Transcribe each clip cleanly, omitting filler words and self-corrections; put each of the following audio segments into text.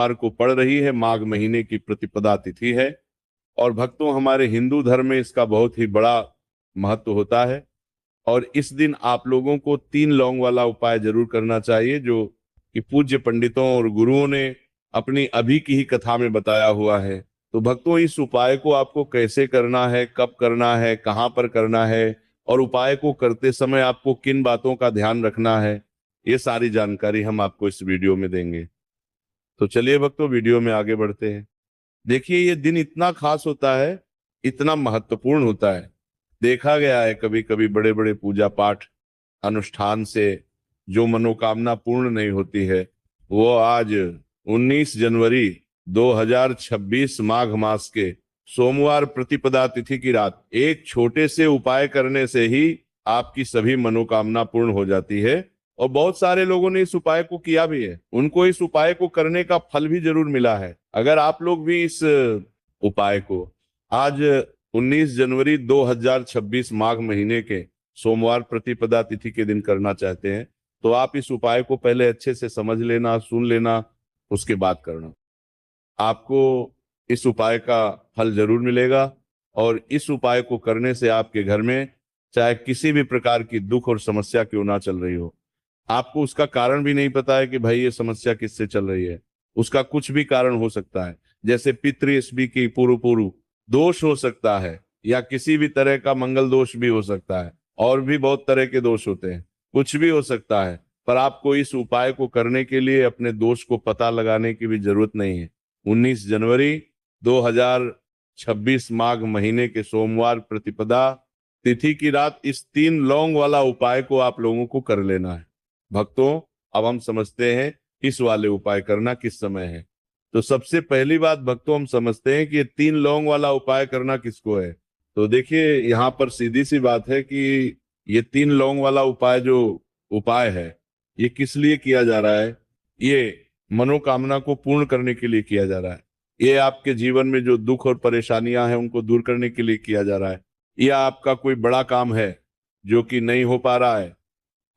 को पड़ रही है। माघ महीने की प्रतिपदा तिथि है और भक्तों हमारे हिंदू धर्म में इसका बहुत ही बड़ा महत्व होता है। और इस दिन आप लोगों को 3 लौंग वाला उपाय जरूर करना चाहिए, जो कि पूज्य पंडितों और गुरुओं ने अपनी अभी की ही कथा में बताया हुआ है। तो भक्तों, इस उपाय को आपको कैसे करना है, कब करना है, कहाँ पर करना है और उपाय को करते समय आपको किन बातों का ध्यान रखना है, ये सारी जानकारी हम आपको इस वीडियो में देंगे। तो चलिए भक्तों, वीडियो में आगे बढ़ते हैं। देखिए, ये दिन इतना खास होता है, इतना महत्वपूर्ण होता है। देखा गया है कभी कभी बड़े बड़े पूजा पाठ अनुष्ठान से जो मनोकामना पूर्ण नहीं होती है, वो आज 19 जनवरी 2026 माघ मास के सोमवार प्रतिपदा तिथि की रात एक छोटे से उपाय करने से ही आपकी सभी मनोकामना पूर्ण हो जाती है। और बहुत सारे लोगों ने इस उपाय को किया भी है, उनको इस उपाय को करने का फल भी जरूर मिला है। अगर आप लोग भी इस उपाय को आज 19 जनवरी 2026 माघ महीने के सोमवार प्रतिपदा तिथि के दिन करना चाहते हैं, तो आप इस उपाय को पहले अच्छे से समझ लेना, सुन लेना, उसके बाद करना। आपको इस उपाय का फल जरूर मिलेगा। और इस उपाय को करने से आपके घर में चाहे किसी भी प्रकार की दुख और समस्या क्यों ना चल रही हो, आपको उसका कारण भी नहीं पता है कि भाई ये समस्या किससे चल रही है, उसका कुछ भी कारण हो सकता है। जैसे पितृ की पूर्व पूर्व दोष हो सकता है, या किसी भी तरह का मंगल दोष भी हो सकता है, और भी बहुत तरह के दोष होते हैं, कुछ भी हो सकता है। पर आपको इस उपाय को करने के लिए अपने दोष को पता लगाने की भी जरूरत नहीं है। 19 जनवरी 2026 माघ महीने के सोमवार प्रतिपदा तिथि की रात इस 3 लौंग वाला उपाय को आप लोगों को कर लेना है। भक्तों, अब हम समझते हैं इस वाले उपाय करना किस समय है। तो सबसे पहली बात भक्तों, हम समझते हैं कि ये 3 लौंग वाला उपाय करना किसको है। तो देखिए, यहाँ पर सीधी सी बात है कि ये 3 लौंग वाला उपाय जो उपाय है, ये किस लिए किया जा रहा है। ये मनोकामना को पूर्ण करने के लिए किया जा रहा है। ये आपके जीवन में जो दुख और परेशानियां हैं उनको दूर करने के लिए किया जा रहा है। या आपका कोई बड़ा काम है जो कि नहीं हो पा रहा है,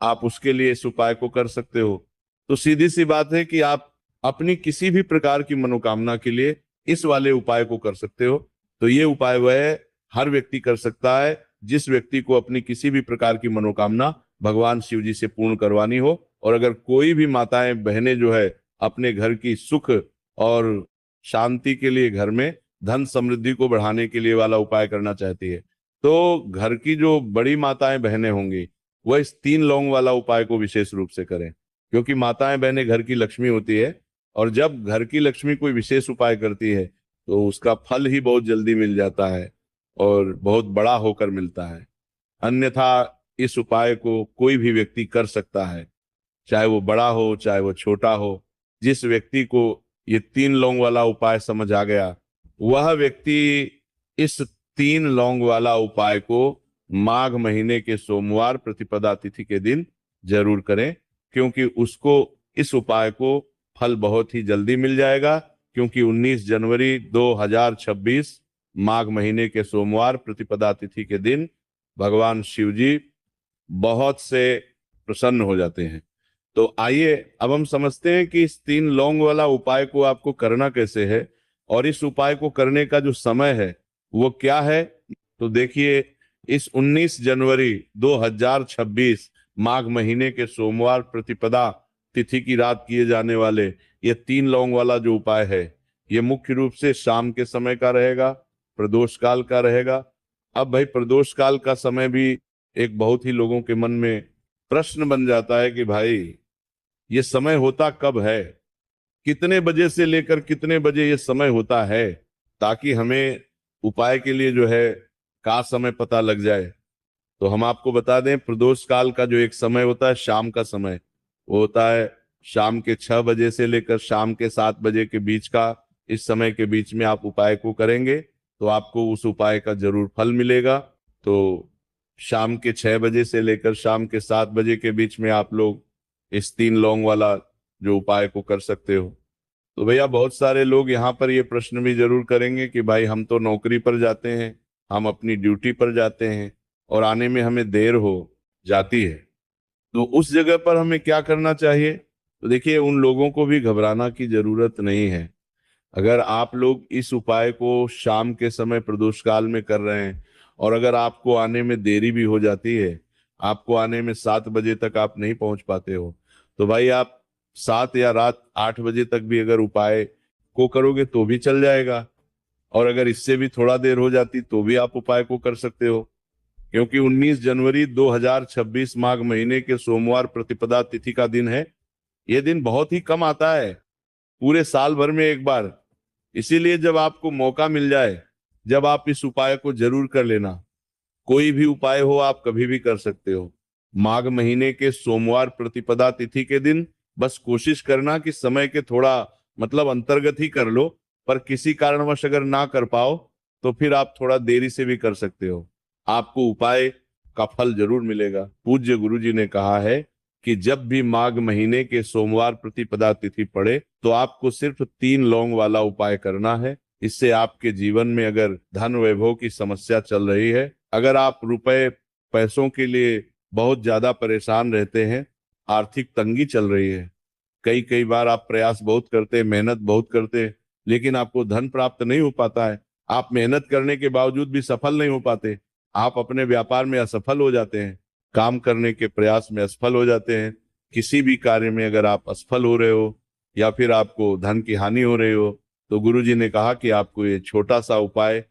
आप उसके लिए इस उपाय को कर सकते हो। तो सीधी सी बात है कि आप अपनी किसी भी प्रकार की मनोकामना के लिए इस वाले उपाय को कर सकते हो। तो ये उपाय वह हर व्यक्ति कर सकता है जिस व्यक्ति को अपनी किसी भी प्रकार की मनोकामना भगवान शिव जी से पूर्ण करवानी हो। और अगर कोई भी माताएं बहनें जो है अपने घर की सुख और शांति के लिए, घर में धन समृद्धि को बढ़ाने के लिए वाला उपाय करना चाहती है, तो घर की जो बड़ी माताएं बहनें होंगी वह इस 3 लौंग वाला उपाय को विशेष रूप से करें। क्योंकि माताएं बहनें घर की लक्ष्मी होती है, और जब घर की लक्ष्मी कोई विशेष उपाय करती है तो उसका फल ही बहुत जल्दी मिल जाता है और बहुत बड़ा होकर मिलता है। अन्यथा इस उपाय को कोई भी व्यक्ति कर सकता है, चाहे वो बड़ा हो चाहे वो छोटा हो। जिस व्यक्ति को ये 3 लौंग वाला उपाय समझ आ गया, वह व्यक्ति इस 3 लौंग वाला उपाय को माघ महीने के सोमवार प्रतिपदा तिथि के दिन जरूर करें, क्योंकि उसको इस उपाय को फल बहुत ही जल्दी मिल जाएगा। क्योंकि 19 जनवरी 2026 माघ महीने के सोमवार प्रतिपदा तिथि के दिन भगवान शिव जी बहुत से प्रसन्न हो जाते हैं। तो आइए अब हम समझते हैं कि इस 3 लौंग वाला उपाय को आपको करना कैसे है और इस उपाय को करने का जो समय है वो क्या है। तो देखिए, इस 19 जनवरी 2026 माघ महीने के सोमवार प्रतिपदा तिथि की रात किए जाने वाले ये 3 लौंग वाला जो उपाय है, ये मुख्य रूप से शाम के समय का रहेगा, प्रदोष काल का रहेगा। अब भाई, प्रदोष काल का समय भी एक बहुत ही लोगों के मन में प्रश्न बन जाता है कि भाई ये समय होता कब है, कितने बजे से लेकर कितने बजे ये समय होता है, ताकि हमें उपाय के लिए जो है का समय पता लग जाए। तो हम आपको बता दें, प्रदोष काल का जो एक समय होता है, शाम का समय, वो होता है शाम के 6 बजे से लेकर शाम के 7 बजे के बीच का। इस समय के बीच में आप उपाय को करेंगे तो आपको उस उपाय का जरूर फल मिलेगा। तो शाम के 6 बजे से लेकर शाम के 7 बजे के बीच में आप लोग इस 3 लौंग वाला जो उपाय को कर सकते हो। तो भैया, बहुत सारे लोग यहाँ पर ये प्रश्न भी जरूर करेंगे कि भाई हम तो नौकरी पर जाते हैं, हम अपनी ड्यूटी पर जाते हैं और आने में हमें देर हो जाती है, तो उस जगह पर हमें क्या करना चाहिए। तो देखिए उन लोगों को भी घबराना की जरूरत नहीं है। अगर आप लोग इस उपाय को शाम के समय प्रदोष काल में कर रहे हैं और अगर आपको आने में देरी भी हो जाती है, आपको आने में 7 बजे तक आप नहीं पहुंच पाते हो, तो भाई आप 7 या रात 8 बजे तक भी अगर उपाय को करोगे तो भी चल जाएगा। और अगर इससे भी थोड़ा देर हो जाती तो भी आप उपाय को कर सकते हो, क्योंकि 19 जनवरी 2026 माघ महीने के सोमवार प्रतिपदा तिथि का दिन है। यह दिन बहुत ही कम आता है, पूरे साल भर में एक बार। इसीलिए जब आपको मौका मिल जाए, जब आप इस उपाय को जरूर कर लेना। कोई भी उपाय हो आप कभी भी कर सकते हो। माघ महीने के सोमवार प्रतिपदा तिथि के दिन बस कोशिश करना कि समय के थोड़ा मतलब अंतर्गत ही कर लो, पर किसी कारणवश अगर ना कर पाओ तो फिर आप थोड़ा देरी से भी कर सकते हो, आपको उपाय का फल जरूर मिलेगा। पूज्य गुरु जी ने कहा है कि जब भी माघ महीने के सोमवार प्रतिपदा तिथि पड़े तो आपको सिर्फ 3 लौंग वाला उपाय करना है। इससे आपके जीवन में अगर धन वैभव की समस्या चल रही है, अगर आप रुपए पैसों के लिए बहुत ज्यादा परेशान रहते हैं, आर्थिक तंगी चल रही है, कई कई बार आप प्रयास बहुत करते हैं, मेहनत बहुत करते हैं, लेकिन आपको धन प्राप्त नहीं हो पाता है, आप मेहनत करने के बावजूद भी सफल नहीं हो पाते, आप अपने व्यापार में असफल हो जाते हैं, काम करने के प्रयास में असफल हो जाते हैं, किसी भी कार्य में अगर आप असफल हो रहे हो या फिर आपको धन की हानि हो रही हो, तो गुरुजी ने कहा कि आपको ये छोटा सा उपाय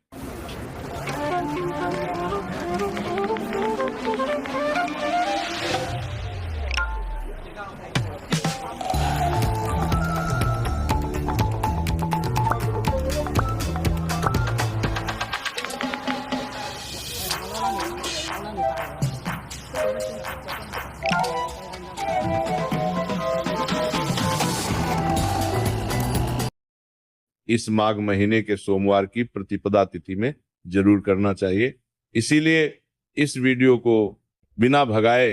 इस माघ महीने के सोमवार की प्रतिपदा तिथि में जरूर करना चाहिए। इसीलिए इस वीडियो को बिना भगाए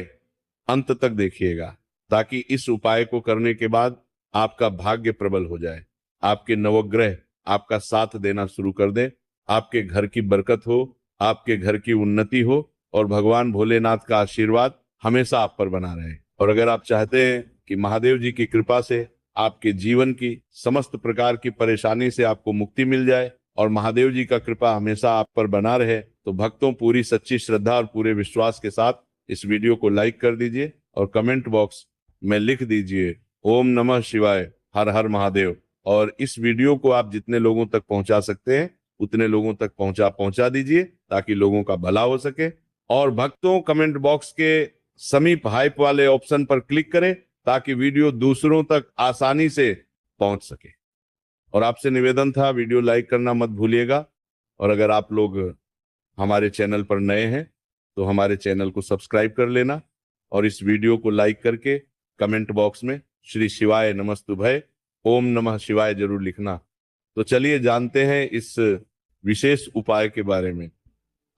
अंत तक देखिएगा, ताकि इस उपाय को करने के बाद आपका भाग्य प्रबल हो जाए, आपके नवग्रह आपका साथ देना शुरू कर दें, आपके घर की बरकत हो, आपके घर की उन्नति हो और भगवान भोलेनाथ का आशीर्वाद हमेशा आप पर बना रहे। और अगर आप चाहते हैं कि महादेव जी की कृपा से आपके जीवन की समस्त प्रकार की परेशानी से आपको मुक्ति मिल जाए और महादेव जी का कृपा हमेशा आप पर बना रहे, तो भक्तों पूरी सच्ची श्रद्धा और पूरे विश्वास के साथ इस वीडियो को लाइक कर दीजिए और कमेंट बॉक्स में लिख दीजिए ओम नमः शिवाय, हर हर महादेव। और इस वीडियो को आप जितने लोगों तक पहुंचा सकते हैं उतने लोगों तक पहुंचा दीजिए, ताकि लोगों का भला हो सके। और भक्तों कमेंट बॉक्स के समीप हाइप वाले ऑप्शन पर क्लिक करें, ताकि वीडियो दूसरों तक आसानी से पहुंच सके। और आपसे निवेदन था, वीडियो लाइक करना मत भूलिएगा। और अगर आप लोग हमारे चैनल पर नए हैं तो हमारे चैनल को सब्सक्राइब कर लेना और इस वीडियो को लाइक करके कमेंट बॉक्स में श्री शिवाय नमस्तुभय ओम नमः शिवाय जरूर लिखना। तो चलिए जानते हैं इस विशेष उपाय के बारे में।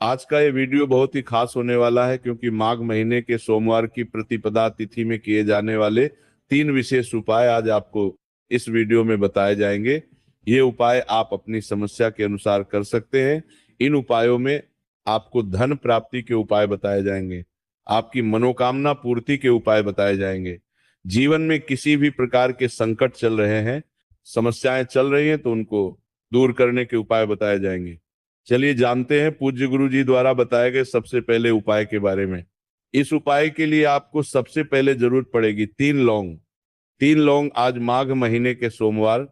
आज का ये वीडियो बहुत ही खास होने वाला है, क्योंकि माघ महीने के सोमवार की प्रतिपदा तिथि में किए जाने वाले 3 विशेष उपाय आज आपको इस वीडियो में बताए जाएंगे। ये उपाय आप अपनी समस्या के अनुसार कर सकते हैं। इन उपायों में आपको धन प्राप्ति के उपाय बताए जाएंगे, आपकी मनोकामना पूर्ति के उपाय बताए जाएंगे। जीवन में किसी भी प्रकार के संकट चल रहे हैं, समस्याएं चल रही हैं, तो उनको दूर करने के उपाय बताए जाएंगे। चलिए जानते हैं पूज्य गुरु जी द्वारा बताए गए सबसे पहले उपाय के बारे में। इस उपाय के लिए आपको सबसे पहले जरूरत पड़ेगी 3 लौंग। 3 लौंग आज माघ महीने के सोमवार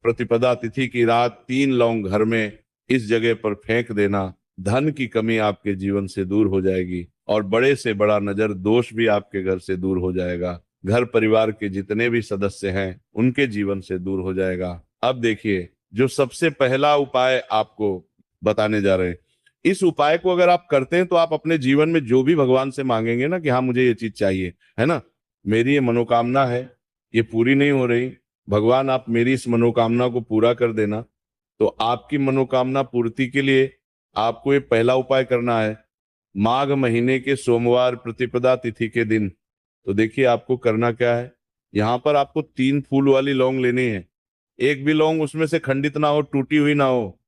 प्रतिपदा तिथि की रात 3 लौंग घर में इस जगह पर फेंक देना। धन की कमी आपके जीवन से दूर हो जाएगी और बड़े से बड़ा नजर दोष भी आपके घर से दूर हो जाएगा। घर परिवार के जितने भी सदस्य हैं उनके जीवन से दूर हो जाएगा। अब देखिए जो सबसे पहला उपाय आपको बताने जा रहे हैं, इस उपाय को अगर आप करते हैं तो आप अपने जीवन में जो भी भगवान से मांगेंगे ना कि हाँ मुझे ये चीज चाहिए, है ना, मेरी ये मनोकामना है, ये पूरी नहीं हो रही, भगवान आप मेरी इस मनोकामना को पूरा कर देना। तो आपकी मनोकामना पूर्ति के लिए आपको ये पहला उपाय करना है माघ महीने के सोमवार प्रतिपदा तिथि के दिन। तो देखिए आपको करना क्या है, यहाँ पर आपको 3 फूल वाली लौंग लेनी है। एक भी लौंग उसमें से खंडित ना हो, टूटी हुई ना हो।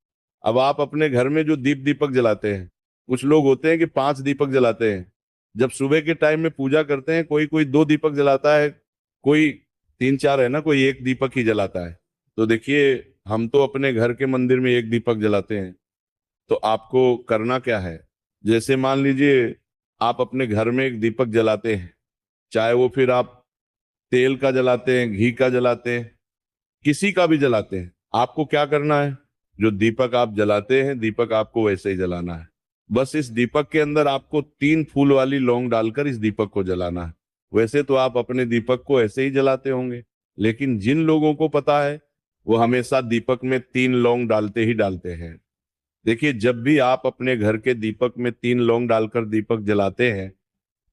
अब आप अपने घर में जो दीपक जलाते हैं, कुछ लोग होते हैं कि 5 दीपक जलाते हैं। जब सुबह के टाइम में पूजा करते हैं, कोई कोई 2 दीपक जलाता है, कोई तीन चार है ना, कोई एक दीपक ही जलाता है। तो देखिए, हम तो अपने घर के मंदिर में एक दीपक जलाते हैं। तो आपको करना क्या है, जैसे मान लीजिए आप अपने घर में एक दीपक जलाते हैं, चाहे वो फिर आप तेल का जलाते हैं, घी का जलाते हैं, किसी का भी जलाते हैं, आपको क्या करना है, जो दीपक आप जलाते हैं दीपक आपको वैसे ही जलाना है। बस इस दीपक के अंदर आपको 3 फूल वाली लौंग डालकर इस दीपक को जलाना है। वैसे तो आप अपने दीपक को ऐसे ही जलाते होंगे, लेकिन जिन लोगों को पता है वो हमेशा दीपक में 3 लौंग डालते ही डालते हैं। देखिए, जब भी आप अपने घर के दीपक में 3 लौंग डालकर दीपक जलाते हैं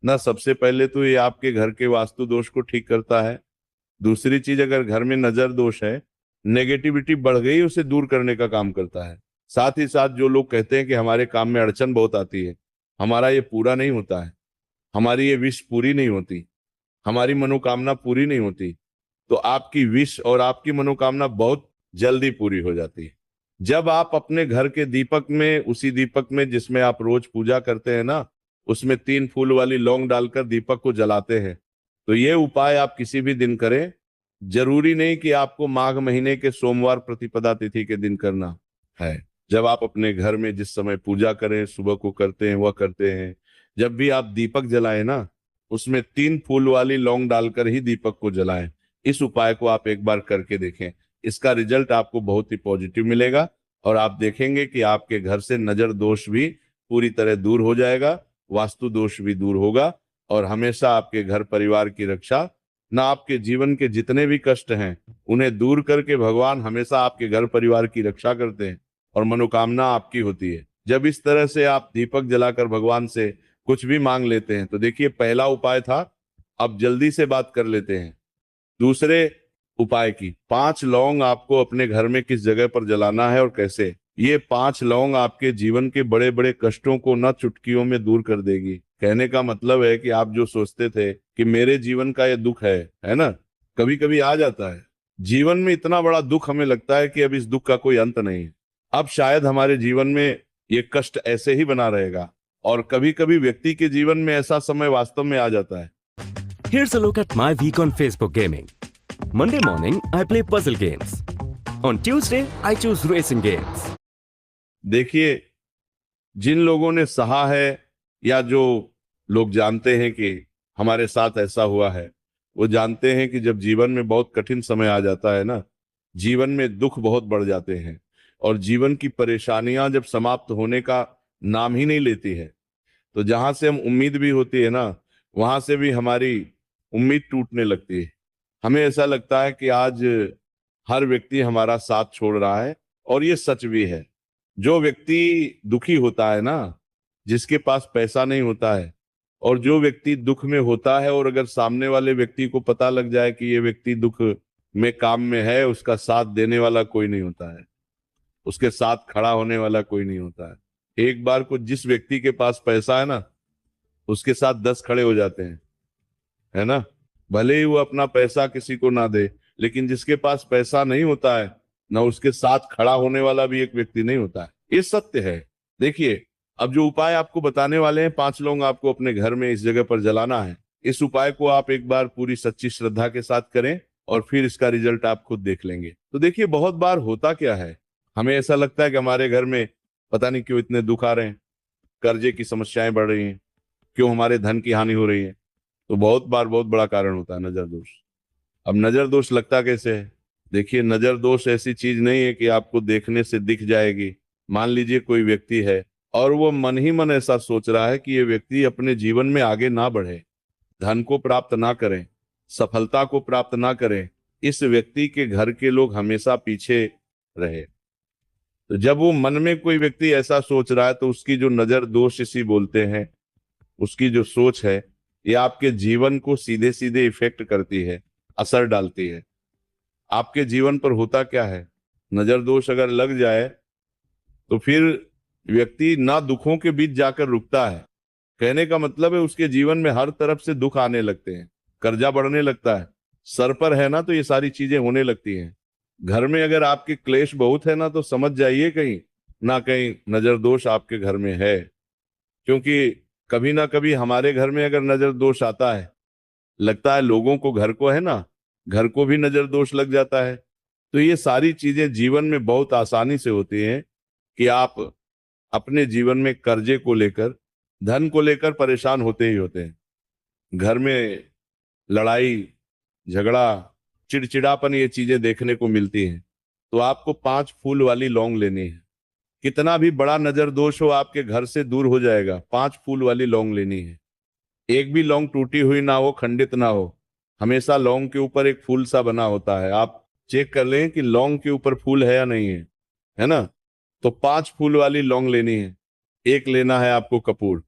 ना, सबसे पहले तो ये आपके घर के वास्तु दोष को ठीक करता है। दूसरी चीज, अगर घर में नजर दोष है, नेगेटिविटी बढ़ गई, उसे दूर करने का काम करता है। साथ ही साथ जो लोग कहते हैं कि हमारे काम में अड़चन बहुत आती है, हमारा ये पूरा नहीं होता है, हमारी ये विश पूरी नहीं होती, हमारी मनोकामना पूरी नहीं होती, तो आपकी विश और आपकी मनोकामना बहुत जल्दी पूरी हो जाती है। जब आप अपने घर के दीपक में, उसी दीपक में जिसमें आप रोज पूजा करते हैं ना, उसमें 3 फूल वाली लौंग डालकर दीपक को जलाते हैं, तो ये उपाय आप किसी भी दिन करें। जरूरी नहीं कि आपको माघ महीने के सोमवार प्रतिपदा तिथि के दिन करना है। जब आप अपने घर में जिस समय पूजा करें, सुबह को करते हैं वह करते हैं, जब भी आप दीपक जलाएं ना, उसमें 3 फूल वाली लौंग डालकर ही दीपक को जलाएं। इस उपाय को आप एक बार करके देखें, इसका रिजल्ट आपको बहुत ही पॉजिटिव मिलेगा, और आप देखेंगे कि आपके घर से नजर दोष भी पूरी तरह दूर हो जाएगा, वास्तु दोष भी दूर होगा, और हमेशा आपके घर परिवार की रक्षा, ना आपके जीवन के जितने भी कष्ट हैं उन्हें दूर करके भगवान हमेशा आपके घर परिवार की रक्षा करते हैं, और मनोकामना आपकी होती है। जब इस तरह से आप दीपक जलाकर भगवान से कुछ भी मांग लेते हैं, तो देखिए, पहला उपाय था, अब जल्दी से बात कर लेते हैं दूसरे उपाय की। 5 लौंग आपको अपने घर में किस जगह पर जलाना है और कैसे। ये 5 लौंग आपके जीवन के बड़े बड़े कष्टों को न चुटकियों में दूर कर देगी। कहने का मतलब है कि आप जो सोचते थे कि मेरे जीवन का ये दुख है ना, कभी कभी आ जाता है जीवन में इतना बड़ा दुख, हमें लगता है कि अब इस दुख का कोई अंत नहीं है, अब शायद हमारे जीवन में ये कष्ट ऐसे ही बना रहेगा। और कभी कभी व्यक्ति के जीवन में ऐसा समय वास्तव में आ जाता है। Here's a look at my week on Facebook gaming. Monday morning, I play puzzle games. On Tuesday, I choose racing games. देखिए, जिन लोगों ने सहा है, या जो लोग जानते हैं कि हमारे साथ ऐसा हुआ है, वो जानते हैं कि जब जीवन में बहुत कठिन समय आ जाता है ना, जीवन में दुख बहुत बढ़ जाते हैं, और जीवन की परेशानियां जब समाप्त होने का नाम ही नहीं लेती है, तो जहां से हम उम्मीद भी होती है ना, वहां से भी हमारी उम्मीद टूटने लगती है। हमें ऐसा लगता है कि आज हर व्यक्ति हमारा साथ छोड़ रहा है, और ये सच भी है। जो व्यक्ति दुखी होता है ना, जिसके पास पैसा नहीं होता है, और जो व्यक्ति दुख में होता है, और अगर सामने वाले व्यक्ति को पता लग जाए कि ये व्यक्ति दुख में काम में है, उसका साथ देने वाला कोई नहीं होता है, उसके साथ खड़ा होने वाला कोई नहीं होता है। एक बार को जिस व्यक्ति के पास पैसा है ना, उसके साथ 10 खड़े हो जाते हैं, है ना, भले ही वो अपना पैसा किसी को ना दे, लेकिन जिसके पास पैसा नहीं होता है ना, उसके साथ खड़ा होने वाला भी एक व्यक्ति नहीं होता है। ये सत्य है। देखिए, अब जो उपाय आपको बताने वाले हैं, 5 लौंग आपको अपने घर में इस जगह पर जलाना है। इस उपाय को आप एक बार पूरी सच्ची श्रद्धा के साथ करें, और फिर इसका रिजल्ट आप खुद देख लेंगे। तो देखिए, बहुत बार होता क्या है, हमें ऐसा लगता है कि हमारे घर में पता नहीं क्यों इतने दुख आ रहे हैं, कर्जे की समस्याएं बढ़ रही हैं, क्यों हमारे धन की हानि हो रही है। तो बहुत बार बहुत बड़ा कारण होता है नजर दोष। अब नजर दोष लगता कैसे है? देखिए, नजर दोष ऐसी चीज नहीं है कि आपको देखने से दिख जाएगी। मान लीजिए कोई व्यक्ति है, और वो मन ही मन ऐसा सोच रहा है कि ये व्यक्ति अपने जीवन में आगे ना बढ़े, धन को प्राप्त ना करें, सफलता को प्राप्त ना करें, इस व्यक्ति के घर के लोग हमेशा पीछे रहे। तो जब वो मन में कोई व्यक्ति ऐसा सोच रहा है, तो उसकी जो नजर दोष इसी बोलते हैं, उसकी जो सोच है, ये आपके जीवन को सीधे सीधे इफेक्ट करती है, असर डालती है। आपके जीवन पर होता क्या है, नजर दोष अगर लग जाए तो फिर व्यक्ति ना दुखों के बीच जाकर रुकता है। कहने का मतलब है, उसके जीवन में हर तरफ से दुख आने लगते हैं, कर्जा बढ़ने लगता है, सर पर है ना, तो ये सारी चीजें होने लगती हैं। घर में अगर आपके क्लेश बहुत है ना, तो समझ जाइए कहीं ना कहीं नजर दोष आपके घर में है। क्योंकि कभी ना कभी हमारे घर में अगर नजर दोष आता है, लगता है लोगों को, घर को है ना, घर को भी नजर दोष लग जाता है। तो ये सारी चीजें जीवन में बहुत आसानी से होती हैं कि आप अपने जीवन में कर्जे को लेकर, धन को लेकर परेशान होते ही होते हैं। घर में लड़ाई झगड़ा, चिड़चिड़ापन, ये चीजें देखने को मिलती हैं। तो आपको 5 फूल वाली लौंग लेनी है। कितना भी बड़ा नजर दोष हो आपके घर से दूर हो जाएगा। 5 फूल वाली लौंग लेनी है। एक भी लौंग टूटी हुई ना हो, खंडित ना हो। हमेशा लौंग के ऊपर एक फूल सा बना होता है। आप चेक कर लें कि लौंग के ऊपर फूल है या नहीं है, है ना। तो 5 फूल वाली लौंग लेनी है। एक लेना है आपको कपूर।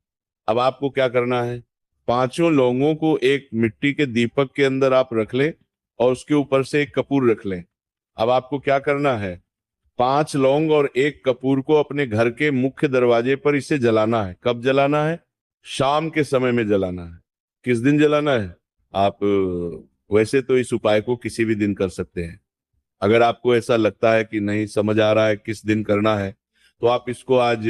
अब आपको क्या करना है, पांचों लौंगों को एक मिट्टी के दीपक के अंदर आप रख लें और उसके ऊपर से एक कपूर रख लें। अब आपको क्या करना है, 5 लौंग और एक कपूर को अपने घर के मुख्य दरवाजे पर इसे जलाना है। कब जलाना है, शाम के समय में जलाना है। किस दिन जलाना है, आप वैसे तो इस उपाय को किसी भी दिन कर सकते हैं। अगर आपको ऐसा लगता है कि नहीं समझ आ रहा है किस दिन करना है, तो आप इसको आज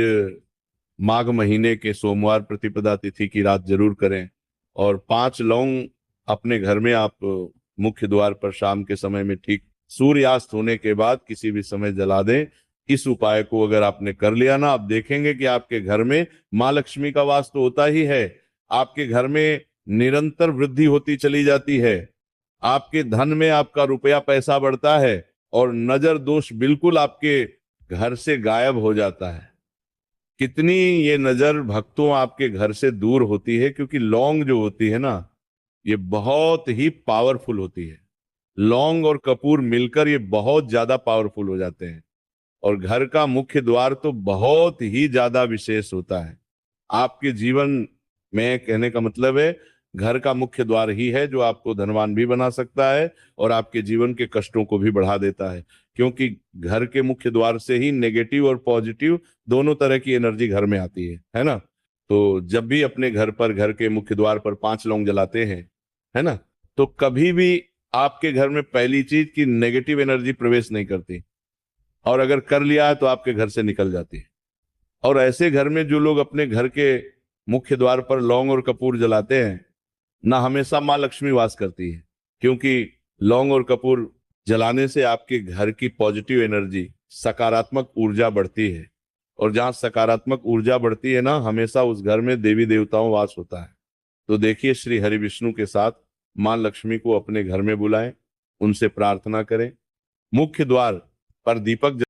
माघ महीने के सोमवार प्रतिपदा तिथि की रात जरूर करें। और 5 लौंग अपने घर में आप मुख्य द्वार पर शाम के समय में ठीक सूर्यास्त होने के बाद किसी भी समय जला दें। इस उपाय को अगर आपने कर लिया ना, आप देखेंगे कि आपके घर में माँ लक्ष्मी का वास तो होता ही है, आपके घर में निरंतर वृद्धि होती चली जाती है। आपके धन में आपका रुपया पैसा बढ़ता है और नजर दोष बिल्कुल आपके घर से गायब हो जाता है। कितनी ये नजर भक्तों आपके घर से दूर होती है, क्योंकि लौंग जो होती है ना, ये बहुत ही पावरफुल होती है। लौंग और कपूर मिलकर ये बहुत ज्यादा पावरफुल हो जाते हैं। और घर का मुख्य द्वार तो बहुत ही ज्यादा विशेष होता है। आपके जीवन में, कहने का मतलब है, घर का मुख्य द्वार ही है जो आपको धनवान भी बना सकता है और आपके जीवन के कष्टों को भी बढ़ा देता है। क्योंकि घर के मुख्य द्वार से ही नेगेटिव और पॉजिटिव दोनों तरह की एनर्जी घर में आती है ना। तो जब भी अपने घर पर, घर के मुख्य द्वार पर 5 लौंग जलाते हैं, है ना, तो कभी भी आपके घर में पहली चीज की नेगेटिव एनर्जी प्रवेश नहीं करती, और अगर कर लिया है तो आपके घर से निकल जाती है। और ऐसे घर में जो लोग अपने घर के मुख्य द्वार पर लौंग और कपूर जलाते हैं ना, हमेशा माँ लक्ष्मी वास करती है। क्योंकि लौंग और कपूर जलाने से आपके घर की पॉजिटिव एनर्जी, सकारात्मक ऊर्जा बढ़ती है। और जहां सकारात्मक ऊर्जा बढ़ती है ना, हमेशा उस घर में देवी देवताओं वास होता है। तो देखिए, श्री हरि विष्णु के साथ माँ लक्ष्मी को अपने घर में बुलाएं, उनसे प्रार्थना करें, मुख्य द्वार पर दीपक